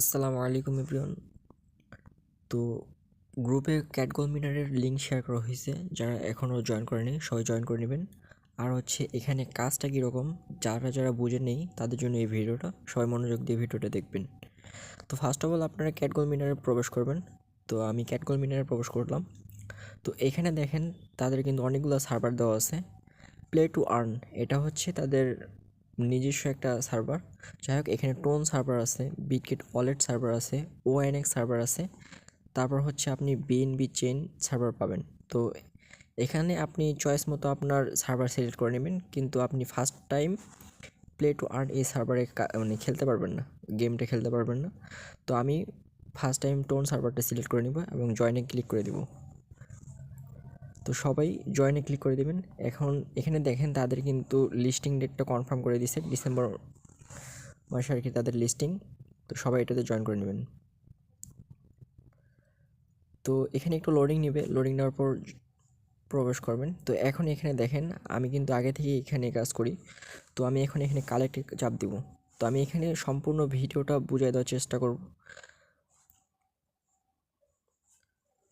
আসসালামু আলাইকুম এভরিওয়ান। তো গ্রুপে ক্যাট গোল্ড মিনারের লিঙ্ক শেয়ার করা হয়েছে, যারা এখনও জয়েন করেনি সবাই জয়েন করে নেবেন। আর হচ্ছে এখানে কাজটা কীরকম, যারা যারা বুঝে নেই তাদের জন্য এই ভিডিওটা, সবাই মনোযোগ দিয়ে ভিডিওটা দেখবেন। তো ফার্স্ট অফ অল আপনারা ক্যাট গোল্ড মিনারে প্রবেশ করবেন। তো আমি ক্যাট গোল্ড মিনারে প্রবেশ করলাম। তো এখানে দেখেন তাদের কিন্তু অনেকগুলো সার্ভার দেওয়া আছে। প্লে টু আর্ন এটা হচ্ছে তাদের নিজস্ব একটা সার্ভার। যাই হোক, এখানে টোন সার্ভার আছে, বিটগেট ওয়ালেট সার্ভার আছে, ওএনএক্স সার্ভার আছে, তারপর হচ্ছে আপনি বিএনবি চেইন সার্ভার পাবেন। তো এখানে আপনি চয়েস মতো আপনার সার্ভার সিলেক্ট করে নেবেন, কিন্তু আপনি first time play to earn এই সার্ভারে মানে খেলতে পারবেন না, গেমটা খেলতে পারবেন না। তো আমি ফার্স্ট টাইম টোন সার্ভারটা সিলেক্ট করে নেব এবং জয়েনে ক্লিক করে দেব। তো সবাই জয়েনে ক্লিক করে দেবেন। এখন এখানে দেখেন তাদের কিন্তু লিস্টিং ডেটটা কনফার্ম করে দিয়েছে, ডিসেম্বর মাসে আর কি তাদের লিস্টিং। তো সবাই এটাতে জয়েন করে নেবেন। তো এখানে একটু লোডিং নেবে, লোডিং নেওয়ার পর প্রবেশ করবেন। তো এখন এখানে দেখেন আমি কিন্তু আগে থেকে এখানে কাজ করি। তো আমি এখন এখানে কালেক্টে চাপ দিব। তো আমি এখানে সম্পূর্ণ ভিডিওটা বুঝিয়ে দেওয়ার চেষ্টা করব।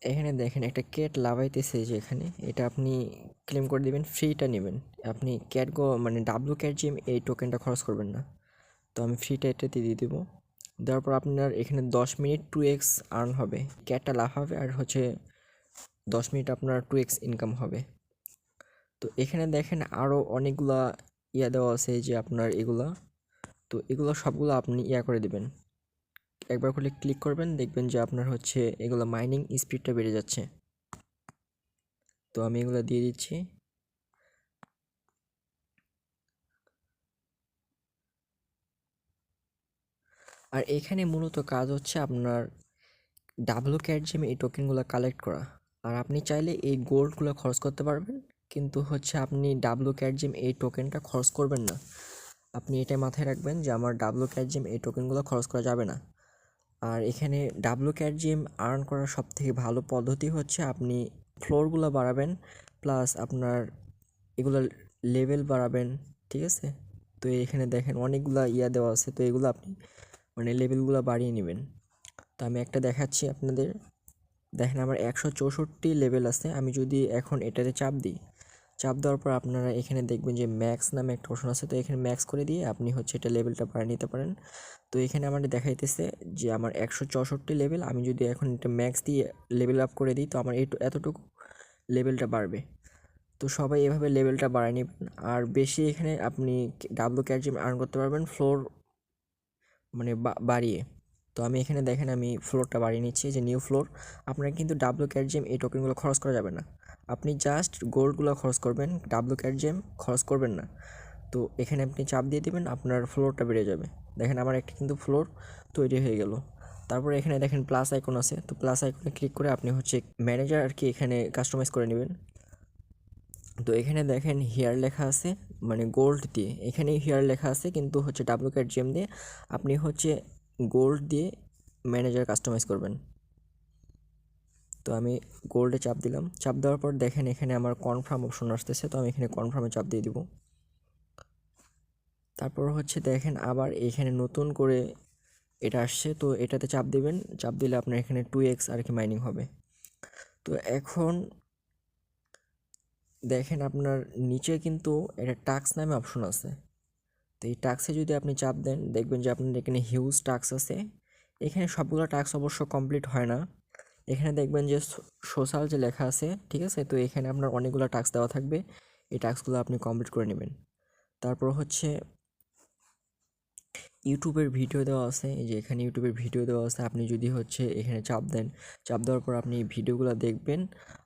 এখানে দেখেন একটা ক্যাট লাভাইতেছে, যে এখানে এটা আপনি ক্লেম করে দিবেন, ফ্রিটা নেবেন। আপনি ক্যাট গো মানে WCAT-GEM এই টোকেনটা খরচ করবেন না। তো আমি ফ্রিটা এটাতে দিয়ে দেবো। দেওয়ার পর আপনার এখানে 10 মিনিট 2x আর্ন হবে, ক্যাটটা লাভ হবে, আর হচ্ছে 10 মিনিট আপনার 2x ইনকাম হবে। তো এখানে দেখেন আরও অনেকগুলা দেওয়া আছে, যে আপনার এগুলা, তো এগুলো সবগুলো আপনি করে দিবেন। একবার করে ক্লিক করবেন, দেখবেন যে আপনার হচ্ছে এগুলো মাইনিং স্পিডটা বেড়ে যাচ্ছে। তো আমি এগুলো দিয়ে দিচ্ছি। আর এখানে মূলত কাজ হচ্ছে আপনার WCAT-GEM এই টোকেনগুলো কালেক্ট করা। আর আপনি চাইলে এই গোল্ডগুলো খরচ করতে পারবেন, কিন্তু হচ্ছে আপনি WCAT-GEM এই টোকেনটা খরচ করবেন না। আপনি এটা মাথায় রাখবেন যে আমার WCAT-GEM এই টোকেনগুলো খরচ করা যাবে না। আর এখানে WCAT-GEM আর্ন করার সবথেকে ভালো পদ্ধতি হচ্ছে আপনি ফ্লোরগুলো বাড়াবেন, প্লাস আপনার এগুলো লেভেল বাড়াবেন, ঠিক আছে? তো এখানে দেখেন অনেকগুলা দেওয়া আছে, তো এগুলো আপনি মানে লেভেলগুলো বাড়িয়ে নেবেন। তো আমি একটা দেখাচ্ছি আপনাদের। দেখেন আমার 164 লেভেল আছে। আমি যদি এখন এটাতে চাপ দিই, চাপ দেওয়ার পর আপনারা এখানে দেখবেন যে ম্যাক্স নামে একটা অপশন আছে। তো এখানে ম্যাক্স করে দিয়ে আপনি হচ্ছে এটা লেভেলটা বাড়িয়ে নিতে পারেন। তো এখানে আমাদের দেখাইতেছে যে আমার 164 লেভেল, আমি যদি এখন এটা ম্যাক্স দিয়ে লেভেল আপ করে দিই, তো আমার এতটুকু লেভেলটা বাড়বে। তো সবাই এভাবে লেভেলটা বাড়িয়ে নেবেন। আর বেশি এখানে আপনি WCAT-GEM আর্ন করতে পারবেন ফ্লোর মানে বাড়িয়ে। তো আমি এখানে দেখেন আমি ফ্লোরটা বাড়িয়ে নিচ্ছি, যে নিউ ফ্লোর। আপনারা কিন্তু WCAT-GEM এই টোকেনগুলো খরচ করা যাবে না, আপনি জাস্ট গোল্ডগুলো খরচ করবেন, WCAT-GEM খরচ করবেন না। তো এখানে আপনি চাপ দিয়ে দেবেন, আপনার ফ্লোরটা বেড়ে যাবে। দেখেন আমার একটা কিন্তু ফ্লোর তৈরি হয়ে গেল। তারপরে এখানে দেখেন প্লাস আইকন আছে, তো প্লাস আইকনে ক্লিক করে আপনি হচ্ছে ম্যানেজার আর কি এখানে কাস্টমাইজ করে নেবেন। তো এখানে দেখেন হেয়ার লেখা আছে, মানে গোল্ড দিয়ে এখানে হেয়ার লেখা আছে, কিন্তু হচ্ছে WCAT-GEM দিয়ে আপনি হচ্ছে গোল্ড দিয়ে ম্যানেজার কাস্টমাইজ করবেন। তো আমি গোল্ডে চাপ দিলাম, চাপ দেওয়ার পর দেখেন এখানে আমার কনফার্ম অপশন আসতেছে, তো আমি এখানে কনফার্মে চাপ দিয়ে দিব। তারপর হচ্ছে দেখেন আবার এখানে নতুন করে এটা আসছে, তো এটাতে চাপ দিবেন, চাপ দিলে আপনার এখানে 2x আর কি মাইনিং হবে। তো এখন দেখেন আপনার নিচে কিন্তু একটা টাস্ক নামে অপশন আছে। তো এই টাস্কে যদি আপনি চাপ দেন, দেখবেন যে আপনার এখানে হিউজ টাস্ক আছে। এখানে সবগুলো টাস্ক অবশ্য কমপ্লিট হয় না। এখানে দেখবেন যে সোশ্যাল যে লেখা আছে, ঠিক আছে? তো এখানে আপনার অনেকগুলো টাস্ক দেওয়া থাকবে, এই টাস্কগুলো আপনি কমপ্লিট করে নেবেন। তারপর হচ্ছে ইউটিউবের ভিডিও দেওয়া আছে, এই যে এখানে ইউটিউবের ভিডিও দেওয়া আছে। আপনি যদি হচ্ছে এখানে চাপ দেন, চাপ দেওয়ার পর আপনি ভিডিওগুলো দেখবেন,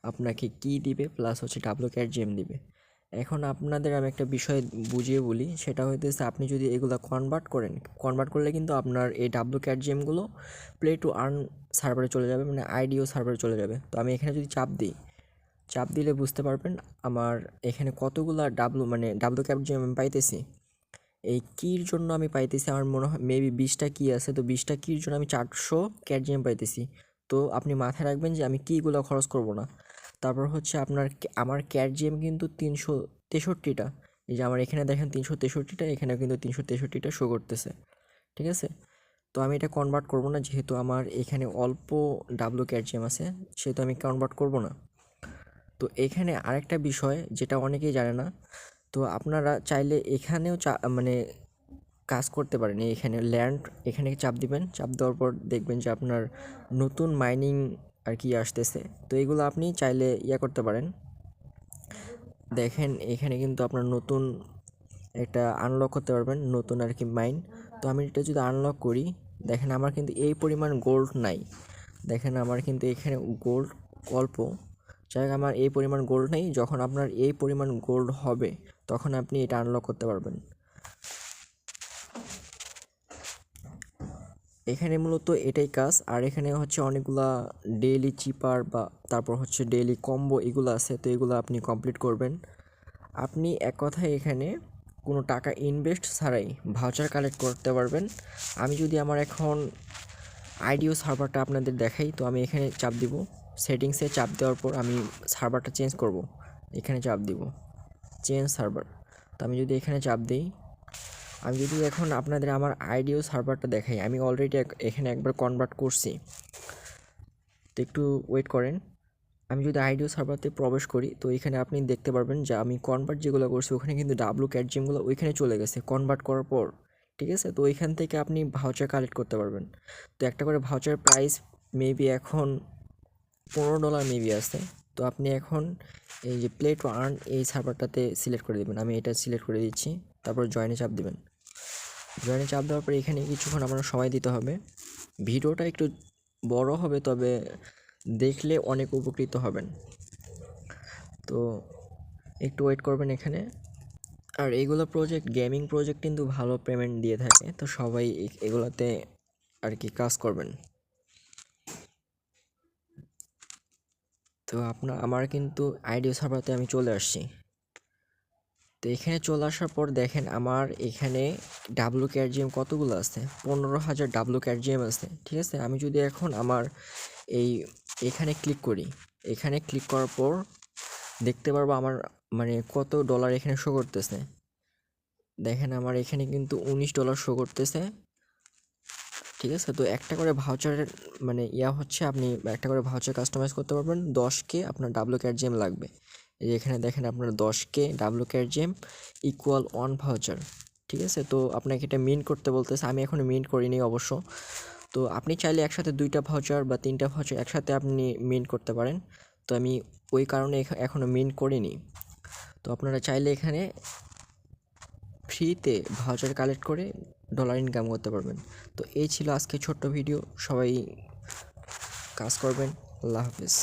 আপনাকে কি দিবে প্লাস হচ্ছে WCAT-GEM দিবে। এখন আপনাদের আমি একটা বিষয় বুঝিয়ে বলি, সেটা হইতেছে আপনি যদি এগুলো কনভার্ট করেন, কনভার্ট করলে কিন্তু আপনার এই WCAT-GEMগুলো প্লে টু আর্ন সার্ভারে চলে যাবে, মানে আইডিও সার্ভারে চলে যাবে। তো আমি এখানে যদি চাপ দিই, চাপ দিলে বুঝতে পারবেন আমার এখানে কতগুলা মানে WCAT-GEM আমি পাইতেছি। এই কির জন্য আমি পাইতেছি আমার মনে হয় মেবি 20টা কি আছে, তো 20টা কির জন্য আমি 400 CAT-GEM পাইতেছি। তো আপনি মাথায় রাখবেন যে আমি কিগুলো খরচ করব না। তারপর হচ্ছে আপনার আমার CAT-GEM কিন্তু 363টা। এই যে আমার এখানে দেখেন 363টা, এখানে কিন্তু 363টা শো করতেছে, ঠিক আছে? তো আমি এটা কনভার্ট করব না, যেহেতু আমার এখানে অল্প WKGM আছে, সেহেতু আমি কনভার্ট করব না। তো এখানে আরেকটা বিষয় যেটা অনেকেই জানে না, তো আপনারা চাইলে এখানেও মানে কাজ করতে পারেন। এখানে ল্যান্ড, এখানে চাপ দিবেন, চাপ দেওয়ার পর দেখবেন যে আপনার নতুন মাইনিং আর কি আসতেছে। তো এগুলো আপনি চাইলে করতে পারেন। দেখেন এখানে কিন্তু আপনার নতুন একটা আনলক করতে পারবেন, নতুন আর কি মাইন। তো আমি এটা যদি আনলক করি, দেখেন আমার কিন্তু এই পরিমাণ গোল্ড নাই। দেখেন আমার কিন্তু এখানে গোল্ড অল্প, যাই হোক আমার এই পরিমাণ গোল্ড নেই। যখন আপনার এই পরিমাণ গোল্ড হবে তখন আপনি এটা আনলক করতে পারবেন। এখানে মূলত এটাই কাজ। আর এখানে হচ্ছে অনেকগুলা ডেইলি চিপার বা তারপর হচ্ছে ডেইলি কম্বো এগুলো আছে, তো এগুলো আপনি কমপ্লিট করবেন। আপনি এক কথায় এখানে কোনো টাকা ইনভেস্ট ছাড়াই ভাউচার কালেক্ট করতে পারবেন। আমি যদি আমার এখন আইডিও সার্ভারটা আপনাদের দেখাই, তো আমি এখানে চাপ দিব, সেটিংসে চাপ দেওয়ার পর আমি সার্ভারটা চেঞ্জ করব, এখানে চাপ দিব চেঞ্জ সার্ভার। তো আমি যদি এখানে চাপ দিই, আমি যদি এখন আপনাদের আমার আইডিও সার্ভারটা দেখাই, আমি অলরেডি এখানে একবার কনভার্ট করছি। তো একটু ওয়েট করেন। আমি যদি আইডিও সার্ভারতে প্রবেশ করি, তো এখানে আপনি দেখতে পারবেন যে আমি কনভার্ট যেগুলো করছি ওখানে কিন্তু WKGMগুলো ওইখানে চলে গেছে কনভার্ট করার পর, ঠিক আছে। তো ওইখান থেকে আপনি ভাউচার কালেক্ট করতে পারবেন। তো একটা করে ভাউচার প্রাইস মেবি এখন $15 মেবি আছে। তো আপনি এখন এই যে প্লে টু আর্ন এই সার্ভারটাতে সিলেক্ট করে দেবেন। আমি এটা সিলেক্ট করে দিচ্ছি, তারপর জয়েনে চাপ দেবেন। জয়েনে চাপ দেওয়ার পরে এখানে কিছুক্ষণ আপনার সময় দিতে হবে। ভিডিওটা একটু বড় হবে, তবে দেখলে অনেক উপকৃত হবেন। তো একটু ওয়েট করবেন এখানে। আর এগুলো প্রজেক্ট, গেমিং প্রজেক্ট কিন্তু ভালো পেমেন্ট দিয়ে থাকে, তো সবাই এগুলোতে আর কি কাজ করবেন। তো আমার কিন্তু আইডিও সার্ভারতে আমি চলে আসছি। তো এখানে চলে আসার পর দেখেন আমার এখানে WKGM কতগুলো আছে, 15,000 WKGM আছে, ঠিক আছে। আমি যদি এখন আমার এখানে ক্লিক করি, এখানে ক্লিক করার পর দেখতে পারবো আমার মানে কত ডলার এখানে শো করতেছে। দেখেন আমার এখানে কিন্তু $19 শো করতেছে, ঠিক আছে। তো একটা করে ভাউচারের মানে হচ্ছে আপনি একটা করে ভাউচার কাস্টমাইজ করতে পারবেন। 10K আপনার WKGM লাগবে। এই যে এখানে দেখেন আপনার 10K WKGM ইকুয়াল 1 ভাউচার, ঠিক আছে। তো আপনাকে এটা মিন্ট করতে বলতেছে, আমি এখনো মিন্ট করিনি অবশ্য। তো আপনি চাইলে একসাথে 2টা ভাউচার বা 3টা ভাউচার একসাথে আপনি মিন্ট করতে পারেন। তো আমি ওই কারণে এখনো মিন্ট করিনি। তো আপনারা চাইলে এখানে ফ্রিতে ভাউচার কালেক্ট করে ডলার ইনকাম করতে পারবেন। তো এই ছিল আজকে ছোট্ট ভিডিও। সবাই কাজ করবেন। আল্লাহ হাফেজ।